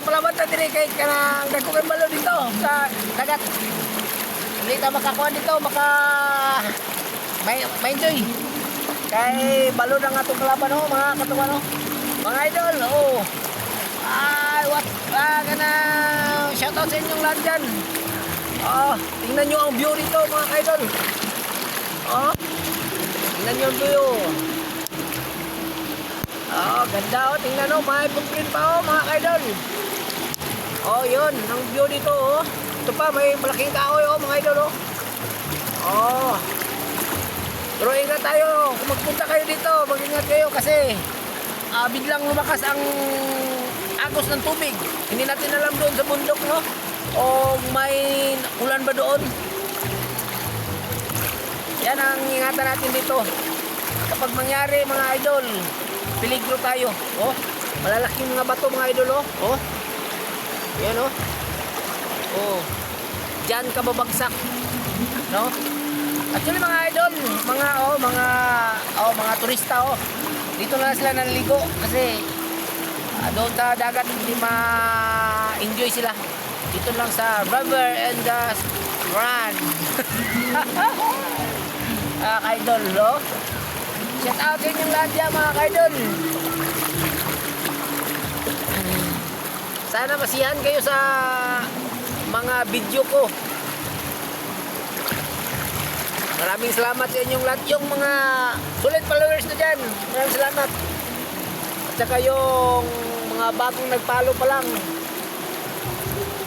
palaban na dire kay kanang dagko kay balo dito sa dagat. Hindi ta makakuha dito, may enjoy. Kay balo na nga itong kalaban, oh, mga katuwa, no? Mga idol, oh. Ay, ganang shoutout sa inyong lahat dyan. Oh, tingnan nyo ang view dito, mga idol. Oh, tingnan nyo ang view. Oh, ganda, oh. Tingnan, oh, may footprint pa, oh, mga idol. Oh, yun, ang view dito, oh. Ito pa, may malaking kahoy, oh, mga idol, oh. Oh. Pero ingat tayo, kung magpunta kayo dito, mag-ingat kayo kasi biglang lumakas ang agos ng tubig. Hindi natin alam doon sa bundok, no? O may ulan ba doon? Yan ang ingatan natin dito. Kapag mangyari, mga idol, peligro tayo. Oh, malalaking mga bato, mga idol, oh. Oh. Yan, oh. Oh. Diyan ka babagsak, no? Actually, mga idol, mga turista, oh. Dito na sila naliligo kasi doon sa dagat hindi ma-enjoy sila. Dito lang sa river and the run. Idol, no? Shout out din yung lahat dyan, mga idol. Sana masiyahan kayo sa mga video ko. Maraming salamat sa inyong lahat. Yung mga solid followers na dyan, maraming salamat. At saka yung mga bagong nagpalo pa lang,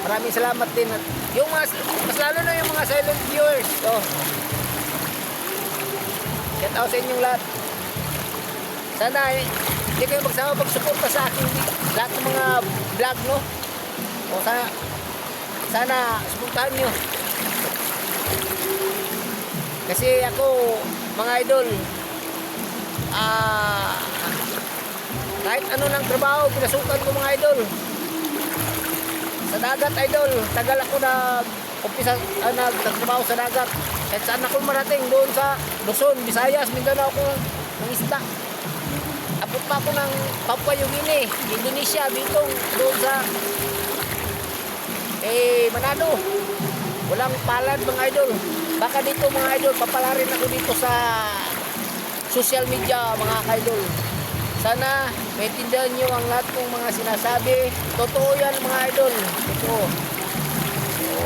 maraming salamat din. At yung mas lalo na yung mga silent viewers. So, shout out sa inyong lahat. Sana hindi kayo magsama pagsuporta sa akin lahat ng mga vlog, no? O sana suportahan nyo. Kasi ako, mga idol, kahit ano ng trabaho, pinasukan ko, mga idol. Sa dagat, idol, tagal ako nagtrabaho sa dagat. Kahit saan ako marating, doon sa Luzon, Visayas, Mindanao ako ng isda. Abot pa ako ng Papua New Guinea, Indonesia, dito, doon sa Manado. Walang palad, mga idol. Baka dito, mga idol, papalarin ako dito sa social media, mga idol. Sana maintindihan nyo ang lahat ng mga sinasabi. Totoo yan, mga idol. Totoo. So,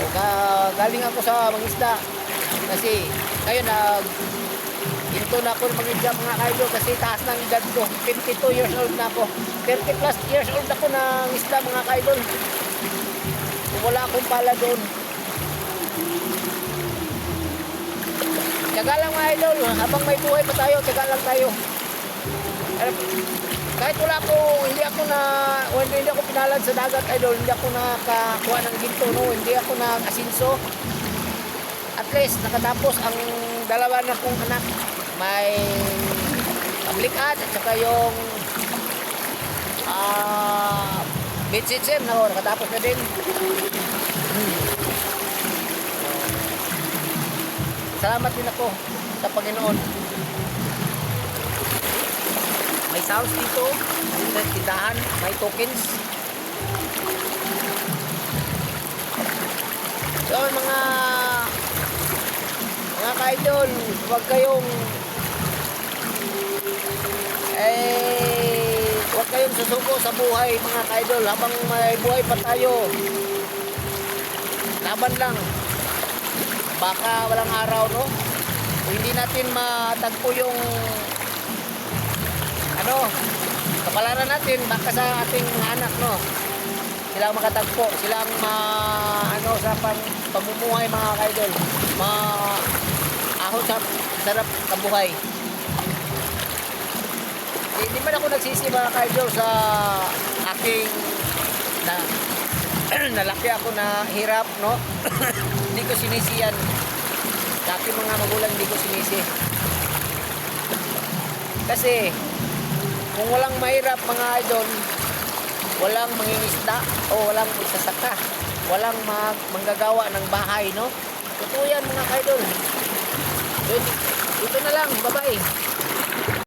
galing ako sa mangisda. Kasi ngayon ginto na ako ng mangisda, mga idol, kasi taas ng edad ko. 52 years old na ako. 30 plus years old ako ng isda, mga idol. Wala akong pala doon. Tiyaga lang, mga idol, habang may buhay pa tayo, tiyaga lang tayo. Kahit hindi ako pinalad sa dagat, idol, hindi ako nakakuha ng ginto, no? Hindi ako nag-asinso. At least nakatapos ang dalawa na kong anak. May public ad at saka yung BCHM, no? Nakatapos na din. Salamat din ako sa Panginoon. May sounds dito, may tindahan, may tokens. So mga ka-idol, huwag kayong susuko sa buhay, mga ka-idol. Habang may buhay pa tayo, laban lang. Baka walang araw, no? Kung hindi natin matagpo yung kapalaran natin, baka sa ating mga anak, no? Silang makatagpo, silang sa pamumuhay, mga kaidol. Ahon sa sarap kabuhay. Hindi man ako nagsisi, mga kaidol, sa aking nalaki ako na hirap, no? Hindi ko sinisi yan. Sa aking mga magulang, hindi ko sinisi. Kasi kung walang mahirap, mga idol, walang mangingisda o walang magsasaka, walang manggagawa ng bahay, no? Totoo yan, mga idol. Dito na lang, bye-bye.